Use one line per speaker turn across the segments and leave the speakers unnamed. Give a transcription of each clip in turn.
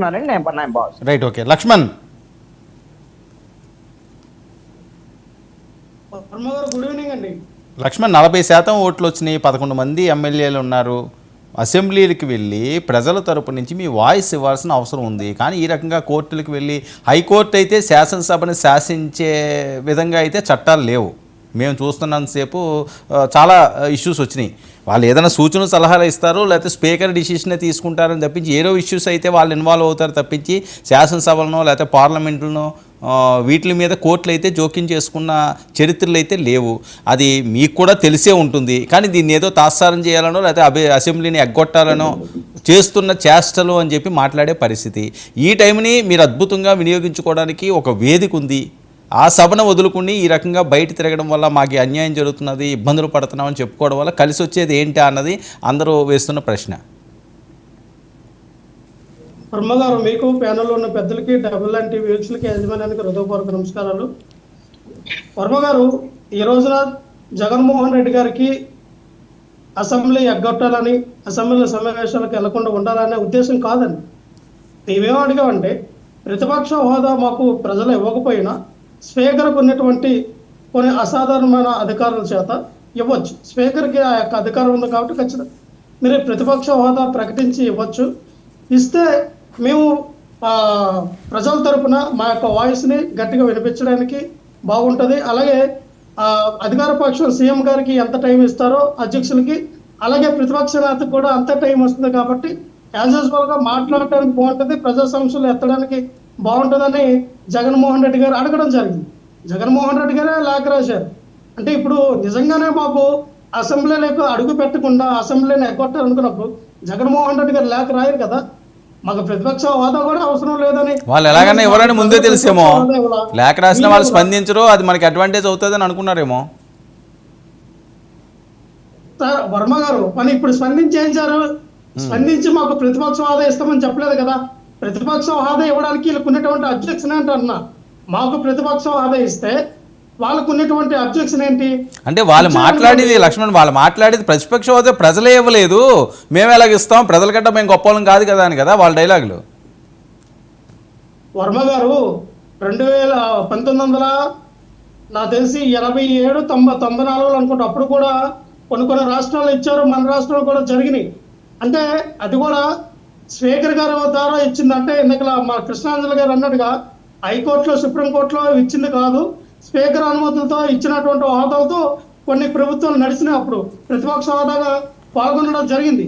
నేను boss.
Right, okay. Lakshman.
Good evening అండి.
లక్ష్మణ్, 40% ఓట్లు వచ్చినాయి, 11 మంది ఎమ్మెల్యేలు ఉన్నారు. అసెంబ్లీలకు వెళ్ళి ప్రజల తరపు నుంచి మీ వాయిస్ ఇవ్వాల్సిన అవసరం ఉంది. కానీ ఈ రకంగా కోర్టులకు వెళ్ళి, హైకోర్టు అయితే శాసనసభని శాసించే విధంగా అయితే చట్టాలు లేవు. మేము చూస్తున్నంతసేపు చాలా ఇష్యూస్ వచ్చినాయి. వాళ్ళు ఏదైనా సూచనలు సలహాలు ఇస్తారు, లేకపోతే స్పీకర్ డిసిషనే తీసుకుంటారని తప్పించి ఏదో ఇష్యూస్ అయితే వాళ్ళు ఇన్వాల్వ్ అవుతారు తప్పించి శాసనసభలను లేకపోతే పార్లమెంట్లను వీటి మీద కోర్టులు అయితే జోక్యం చేసుకున్న చరిత్రలు అయితే లేవు. అది మీకు కూడా తెలిసే ఉంటుంది. కానీ దీన్ని ఏదో తాత్సారం చేయాలనో లేకపోతే అసెంబ్లీని ఎగ్గొట్టాలనో చేస్తున్న చేష్టలు అని చెప్పి మాట్లాడే పరిస్థితి. ఈ టైంని మీరు అద్భుతంగా వినియోగించుకోవడానికి ఒక వేదిక ఉంది. ఆ సభను వదులుకుని ఈ రకంగా బయట తిరగడం వల్ల మాకు అన్యాయం జరుగుతున్నది, ఇబ్బందులు పడుతున్నామని చెప్పుకోవడం వల్ల కలిసి వచ్చేది ఏంటి అన్నది అందరూ వేస్తున్న ప్రశ్న.
వర్మ గారు, మీకు ప్యానెల్లో ఉన్న పెద్దలకి, డబుల్ అండ్ టీవీ వీక్షలకి, యజమానికి హృదయపూర్వక నమస్కారాలు. వర్మ గారు, ఈ రోజున జగన్మోహన్ రెడ్డి గారికి అసెంబ్లీ ఎగ్గొట్టాలని, అసెంబ్లీ సమావేశాలకు వెళ్లకుండా ఉండాలనే ఉద్దేశం కాదండి. మేమేమో అడిగామంటే, ప్రతిపక్ష హోదా మాకు ప్రజలు ఇవ్వకపోయినా స్పీకర్కు ఉన్నటువంటి కొన్ని అసాధారణమైన అధికారుల చేత ఇవ్వచ్చు. స్పీకర్కి ఆ యొక్క అధికారం ఉంది కాబట్టి ఖచ్చితంగా మీరు ప్రతిపక్ష హోదా ప్రకటించి ఇవ్వచ్చు. ఇస్తే మేము ప్రజల తరపున మా యొక్క వాయిస్ని గట్టిగా వినిపించడానికి బాగుంటుంది. అలాగే అధికార పక్షం సీఎం గారికి ఎంత టైం ఇస్తారో అధ్యక్షులకి, అలాగే ప్రతిపక్ష నేతకు కూడా అంత టైం వస్తుంది. కాబట్టి యాజ్ యూజువల్గా మాట్లాడటానికి బాగుంటుంది, ప్రజా సమస్యలు ఎత్తడానికి బాగుంటుందని జగన్మోహన్ రెడ్డి గారు అడగడం జరిగింది. జగన్మోహన్ రెడ్డి గారే లేఖ రాశారు. అంటే ఇప్పుడు నిజంగానే మాకు అసెంబ్లీలోకి అడుగు పెట్టకుండా అసెంబ్లీని ఎగ్గొట్టాలనుకున్నప్పుడు జగన్మోహన్ రెడ్డి గారు లేఖ రాయరు కదా. మాకు ప్రతిపక్ష హోదా కూడా అవసరం లేదని
వాళ్ళు ఎలాగైనా ఎవరైనా ముందే తెలిసేమో, లేఖ రాసిన వాళ్ళు స్పందించరు, అది మనకి అడ్వాంటేజ్ అవుతుందని అనుకున్నారేమో.
వర్మ గారు, మనం ఇప్పుడు స్పందించేయించారు. స్పందించి మాకు ప్రతిపక్ష హోదా ఇస్తామని చెప్పలేదు కదా. ప్రతిపక్ష హోదా ఇవ్వడానికి వీళ్ళకు ఉన్నటువంటి అబ్జెక్షన్ ఏంటి అన్నా, మాకు ప్రతిపక్ష హోదా ఇస్తే వాళ్ళకు ఉన్నటువంటి అబ్జెక్షన్ ఏంటి
అంటే వాళ్ళు మాట్లాడేది, లక్ష్మణ్ వాళ్ళు మాట్లాడేది ప్రతిపక్ష హోదా ప్రజలే ఇవ్వలేదు, మేము ఎలాగిస్తాం, ప్రజల కంటే మేము గొప్పలం కాదు కదా అని కదా వాళ్ళ డైలాగులు.
వర్మ గారు, 1900 నాకు తెలిసి 87, 90, 94 అనుకుంటా అప్పుడు కూడా కొన్ని రాష్ట్రాలు ఇచ్చారు, మన రాష్ట్రాలు కూడా జరిగినాయి. అంటే అది కూడా స్పీకర్ గారు ద్వారా ఇచ్చింది. అంటే ఎన్నికల మా కృష్ణాంజలి గారు అన్నట్టుగా హైకోర్టులో, సుప్రీంకోర్టులో ఇచ్చింది కాదు, స్పీకర్ అనుమతులతో ఇచ్చినటువంటి హోదాలతో కొన్ని ప్రభుత్వాలు నడిచినప్పుడు ప్రతిపక్ష హోదాగా పాల్గొనడం జరిగింది.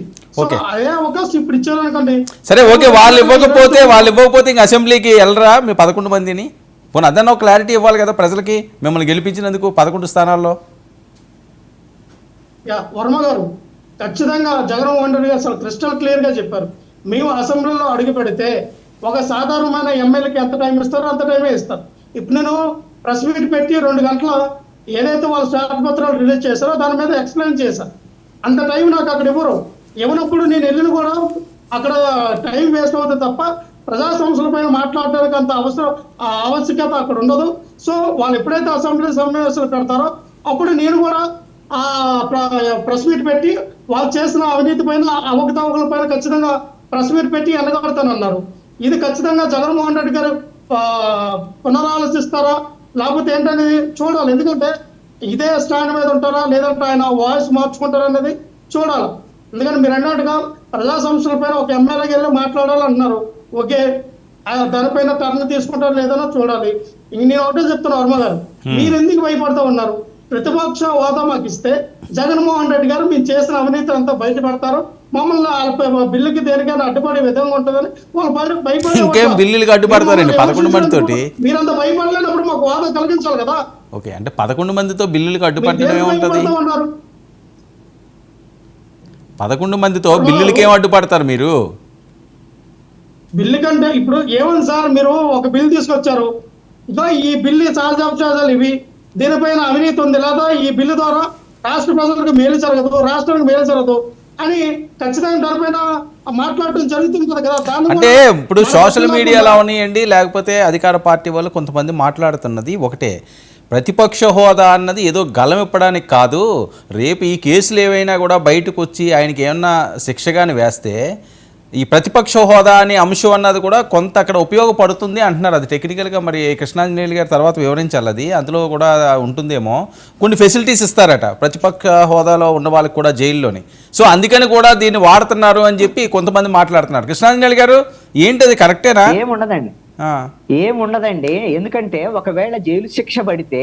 అదే అవకాశం ఇప్పుడు ఇచ్చారనుకోండి.
సరే, ఓకే, వాళ్ళు ఇవ్వకపోతే ఇంకా అసెంబ్లీకి వెళ్ళరా మీ 11 మందిని? పోనీ అదన్నా ఒక క్లారిటీ ఇవ్వాలి కదా ప్రజలకి, మిమ్మల్ని గెలిపించినందుకు 11 స్థానాల్లో.
వర్మ గారు, ఖచ్చితంగా జగన్మోహన్ రెడ్డి గారు అసలు క్రిస్టల్ క్లియర్ గా చెప్పారు. మేము అసెంబ్లీలో అడుగు పెడితే ఒక సాధారణమైన ఎమ్మెల్యేకి ఎంత టైం ఇస్తారో అంత టైమే ఇస్తారు. ఇప్పుడు నేను ప్రెస్ మీట్ పెట్టి 2 గంటల ఏదైతే వాళ్ళు శ్వేతపత్రాలు రిలీజ్ చేశారో దాని మీద ఎక్స్ప్లెయిన్ చేశారు. అంత టైం నాకు అక్కడ ఇవ్వనప్పుడు నేను వెళ్ళిన కూడా అక్కడ టైం వేస్ట్ అవుతుంది తప్ప ప్రజా సమస్యల పైన మాట్లాడడానికి అంత ఆవశ్యకత అక్కడ ఉండదు. సో వాళ్ళు ఎప్పుడైతే అసెంబ్లీ సమావేశాలు పెడతారో అప్పుడు నేను కూడా ప్రెస్ మీట్ పెట్టి వాళ్ళు చేసిన అవినీతి పైన, అవకతవకల పైన ఖచ్చితంగా ప్రెస్ మీట్ పెట్టి ఎండగడతానన్నారు. ఇది ఖచ్చితంగా జగన్మోహన్ రెడ్డి గారు పునరాలోచిస్తారా లేకపోతే ఏంటనేది చూడాలి. ఎందుకంటే ఇదే స్టాండ్ మీద ఉంటారా లేదంటే ఆయన వాయిస్ మార్చుకుంటారా అనేది చూడాలి. ఎందుకంటే మీరు అన్నట్టుగా ప్రజా సమస్యల పైన ఒక ఎమ్మెల్యేకి వెళ్ళి మాట్లాడాలంటున్నారు. ఓకే, దానిపైన టర్న్ తీసుకుంటారు లేదనో చూడాలి. నేను ఒకటే చెప్తున్నా వర్మ గారు, మీరు ఎందుకు భయపడతా ఉన్నారు? ప్రతిపక్ష హోదా మాకు ఇస్తే జగన్మోహన్ రెడ్డి గారు మీరు చేసిన అవినీతి అంతా బయటపడతారు, మమ్మల్ని బిల్లుకి దేనికైనా అడ్డుపడే విధంగా ఉంటుందని వాళ్ళు భయపడే
బిల్లులకు అడ్డుపడతారండి 11 మందితోటి.
మీరంతా భయపడలేనప్పుడు మాకు హోదా కలిగించాలి కదా.
ఓకే, అంటే 11 మందితో బిల్లులకు అడ్డుపడడం ఏముంటది? 11 మందితో బిల్లులకి ఏం అడ్డుపడతారు మీరు?
బిల్లు కంటే ఇప్పుడు ఏమని సార్, మీరు ఒక బిల్లు తీసుకొచ్చారు, ఇదో ఈ బిల్లు చార్జాలు ఇవి, దీనిపైన అవినీతి ఉంది, లేదా ఈ బిల్లు ద్వారా రాష్ట్ర ప్రజలకు మేలు జరగదు, రాష్ట్రానికి మేలు జరగదు అని ఖచ్చితంగా దానిపైన మాట్లాడటం జరుగుతుంది కదా.
అంటే ఇప్పుడు సోషల్ మీడియాలో ఉన్నాయండి, లేకపోతే అధికార పార్టీ వాళ్ళు కొంతమంది మాట్లాడుతున్నది ఒకటే, ప్రతిపక్ష హోదా అన్నది ఏదో గలం ఇప్పడానికి కాదు, రేపు ఈ కేసులు ఏవైనా కూడా బయటకు వచ్చి ఆయనకి ఏమన్నా శిక్షగాని వేస్తే ఈ ప్రతిపక్ష హోదా అనే అంశం అన్నది కూడా కొంత అక్కడ ఉపయోగపడుతుంది అంటున్నారు. అది టెక్నికల్గా మరి కృష్ణాంజనేయులు గారు తర్వాత వివరించాలి. అది అందులో కూడా ఉంటుందేమో, కొన్ని ఫెసిలిటీస్ ఇస్తారట ప్రతిపక్ష హోదాలో ఉన్న వాళ్ళకి కూడా జైల్లోని. సో అందుకని కూడా దీన్ని వాడుతున్నారు అని చెప్పి కొంతమంది మాట్లాడుతున్నారు. కృష్ణాంజనేయులు గారు ఏంటి, అది కరెక్టేనా?
ఏముండదండి. ఎందుకంటే ఒకవేళ జైలు శిక్ష పడితే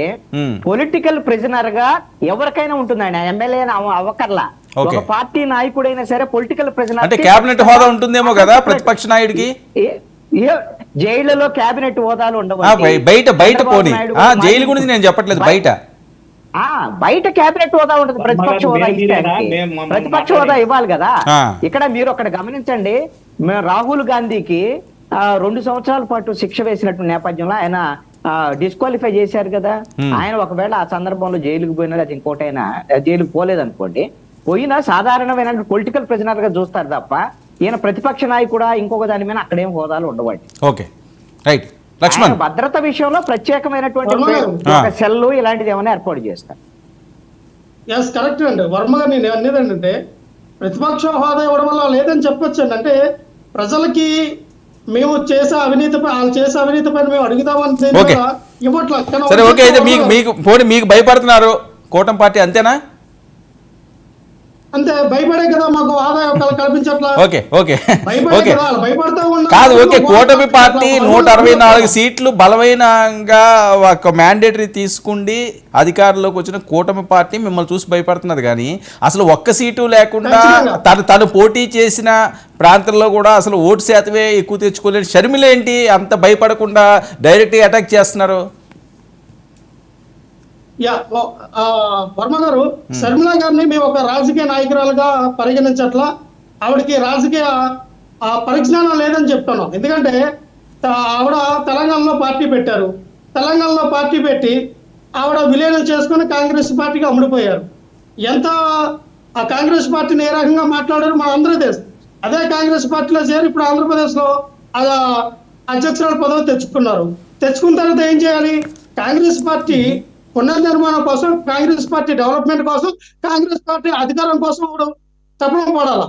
పొలిటికల్ ప్రిజనర్ గా ఎవరికైనా ఉంటుందండి. ఎమ్మెల్యే అవ్వకర్లా, ఒక పార్టీ నాయకుడైనా సరే పొలిటికల్ ప్రిజనర్
అంటే కేబినెట్ హోదా ఉంటుందేమో కదా ప్రతిపక్ష నాయకుడికి.
జైళ్లలో కేబినెట్ హోదాలు ఉండవు.
బయట పోనీ, జైలు గురించి నేను చెప్పట్లేదు,
బయట కేబినెట్ హోదా ఉంటుంది. ప్రతిపక్ష హోదా ప్రతిపక్ష హోదా ఇవ్వాలి కదా. ఇక్కడ మీరు ఒకటి గమనించండి, రాహుల్ గాంధీకి 2 సంవత్సరాల పాటు శిక్ష వేసినట్టు నేపథ్యంలో ఆయన డిస్క్వాలిఫై చేశారు కదా. ఆయన ఒకవేళ ఆ సందర్భంలో జైలుకు పోయినా లేదా ఇంకోటైనా, జైలుకు పోలేదనుకోండి, పోయినా సాధారణమైన పొలిటికల్ ప్రిజనర్ గా చూస్తారు తప్ప ఈయన ప్రతిపక్ష నాయకుడా ఇంకొక దాని మీద అక్కడేం హోదాలు ఉండవండి.
Okay, right. లక్ష్మణ్,
భద్రత విషయంలో ప్రత్యేకమైనటువంటి ఒక సెల్ ఇలాంటిది ఏమైనా ఏర్పాటు చేస్తారు.
ఎస్, కరెక్ట్ అండి. వర్మ గారు నేను అనేది ఏంటంటే ప్రతిపక్ష హోదా ఇవ్వడం వల్ల లేదని చెప్పొచ్చు అండి. అంటే ప్రజలకి మేము చేసే అవినీతిపై, వాళ్ళు చేసే అవినీతిపై మేము అడుగుదామని ఇవ్వట్లేదు.
సరే, ఓకే. అయితే మీకు భయపడుతున్నారు కూటమి పార్టీ, అంతేనా?
అంతే, భయపడే కదా మాకు ఆదాయం కల్పించట్లా.
ఓకే కాదు, ఓకే. కూటమి పార్టీ 164 సీట్లు బలమైనగా ఒక మ్యాండేటరీ తీసుకుండి అధికారంలోకి వచ్చిన కూటమి పార్టీ మిమ్మల్ని చూసి భయపడుతున్నది. కానీ అసలు ఒక్క సీటు లేకుండా తను పోటీ చేసిన ప్రాంతంలో కూడా అసలు ఓటు శాతమే ఎక్కువ తెచ్చుకోలేని షర్మిల ఏంటి అంత భయపడకుండా డైరెక్ట్గా అటాక్ చేస్తున్నారు?
వర్మ గారు, శర్మిల గారిని మేము ఒక రాజకీయ నాయకురాలుగా పరిగణించట్లా. ఆవిడకి రాజకీయ పరిజ్ఞానం లేదని చెప్తున్నాం. ఎందుకంటే ఆవిడ తెలంగాణలో పార్టీ పెట్టారు. తెలంగాణలో పార్టీ పెట్టి ఆవిడ విలీనం చేసుకుని కాంగ్రెస్ పార్టీకి అమ్ముడిపోయారు. ఎంత ఆ కాంగ్రెస్ పార్టీని ఏ రకంగా మాట్లాడారు మన అందరూ తెలుసు. అదే కాంగ్రెస్ పార్టీలో చేరి ఇప్పుడు ఆంధ్రప్రదేశ్లో అధ్యక్షురాల పదవి తెచ్చుకున్నారు. తెచ్చుకున్న తర్వాత ఏం చేయాలి? కాంగ్రెస్ పార్టీ పునర్నిర్మాణం కోసం, కాంగ్రెస్ పార్టీ డెవలప్మెంట్ కోసం, కాంగ్రెస్ పార్టీ అధికారం కోసం తపన పడాల.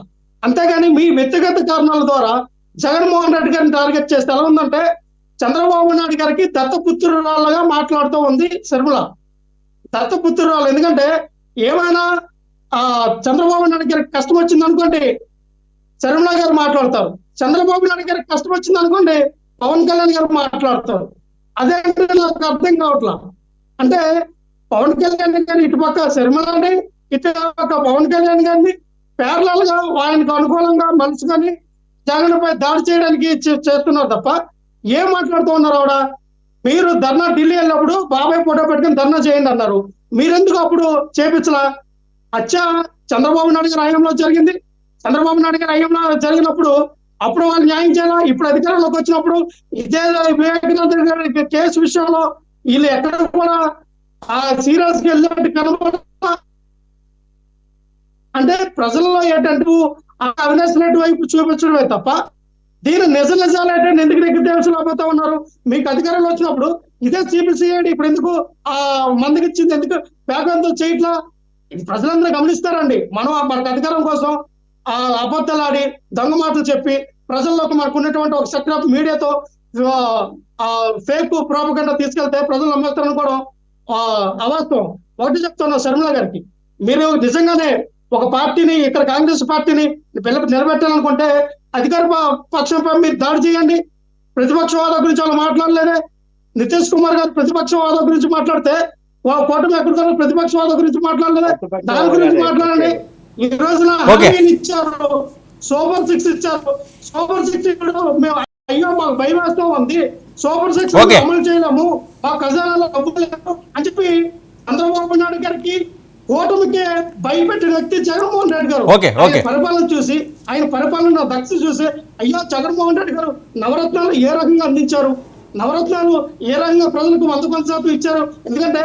అంతేగాని మీ వ్యక్తిగత కారణాల ద్వారా జగన్మోహన్ రెడ్డి గారిని టార్గెట్ చేస్తే ఎలా ఉందంటే చంద్రబాబు నాయుడు గారికి దత్తపుత్రురాలుగా మాట్లాడుతూ ఉంది శర్మిల. దత్తపుత్రురాలు. ఎందుకంటే ఏమైనా చంద్రబాబు నాయుడు గారికి కష్టం వచ్చింది అనుకోండి, శర్మిల గారు మాట్లాడతారు. చంద్రబాబు నాయుడు గారికి కష్టం వచ్చింది అనుకోండి, పవన్ కళ్యాణ్ గారు మాట్లాడతారు. అదేంటే నాకు అర్థం కావట్లా. అంటే పవన్ కళ్యాణ్ గారిని ఇటుపక్క శర్మిలని, ఇటు పక్క పవన్ కళ్యాణ్ గారిని ప్యారలల్ గా ఆయనకు అనుకూలంగా మలుచుకొని జగన్ పై దాడి చేయడానికి చేస్తున్నారు తప్ప ఏం మాట్లాడుతూ ఉన్నారు ఆవిడ? మీరు ధర్నా ఢిల్లీ వెళ్ళినప్పుడు బాబాయ్ ఫోటో పెట్టుకుని ధర్నా చేయండి అన్నారు. మీరెందుకు అప్పుడు చేపించలా? అచ్చా చంద్రబాబు నాయుడు గారి హయాంలో జరిగింది. చంద్రబాబు నాయుడు గారి హయాంలో జరిగినప్పుడు అప్పుడు వాళ్ళు న్యాయం చేయాలా? ఇప్పుడు అధికారంలోకి వచ్చినప్పుడు ఇదే వివేకానంద గారి కేసు విషయంలో వీళ్ళు ఎక్కడ కూడా సీరియస్ గా వెళ్ళినట్టు కనబడ. అంటే ప్రజల్లో ఏంటంటూ అవినాష్ రెడ్డి వైపు చూపించడమే తప్ప దీని నిజాలు ఏంటంటే ఎందుకు నిర్దేశించలేకపోతా ఉన్నారు? మీకు అధికారంలో వచ్చినప్పుడు ఇదే సిబిసిఐడి ఇప్పుడు ఎందుకు మందికి ఇచ్చింది, ఎందుకు వేగంతో చేయట్లా? ప్రజలందరూ గమనిస్తారండి. మనకు అధికారం కోసం అబద్ధాలు ఆడి దొంగ మాటలు చెప్పి ప్రజల్లోకి మనకు ఉన్నటువంటి ఒక సెక్టర్ ఆఫ్ మీడియాతో ఫేక్ ప్రాపగండా తీసుకెళ్తే ప్రజలు నమ్మేస్తారని కూడా అవాస్తవం. ఒకటి చెప్తున్నా శర్మిల గారికి, మీరు నిజంగానే ఒక పార్టీని, ఇక్కడ కాంగ్రెస్ పార్టీని నిలబెట్టాలనుకుంటే అధికార పక్షంపై మీరు దాడి చేయండి. ప్రతిపక్ష హోదా గురించి వాళ్ళు మాట్లాడలేదే. నితీష్ కుమార్ గారు ప్రతిపక్ష హోదా గురించి మాట్లాడితే కూటమి ఎక్కడ ప్రతిపక్ష హోదా గురించి మాట్లాడలేదే. దాని గురించి మాట్లాడండి. ఈ రోజున ఇచ్చారు, సూపర్ 6 ఇచ్చారు. సూపర్ 6 మేము అయ్యో మాకు భయం వేస్తూ ఉంది, సూపర్ 6 అమలు చేయలేము, మా ఖజానాలో డబ్బులు లేవు అని చెప్పి చంద్రబాబు నాయుడు గారికి ఓటమికి భయపెట్టిన వ్యక్తి జగన్మోహన్ రెడ్డి గారు. పరిపాలన చూసి, ఆయన పరిపాలన దక్ష చూసి అయ్యో జగన్మోహన్ రెడ్డి గారు నవరత్నాలు ఏ రకంగా అందించారు, నవరత్నాలు ఏ రకంగా ప్రజలకు 100% ఇచ్చారు. ఎందుకంటే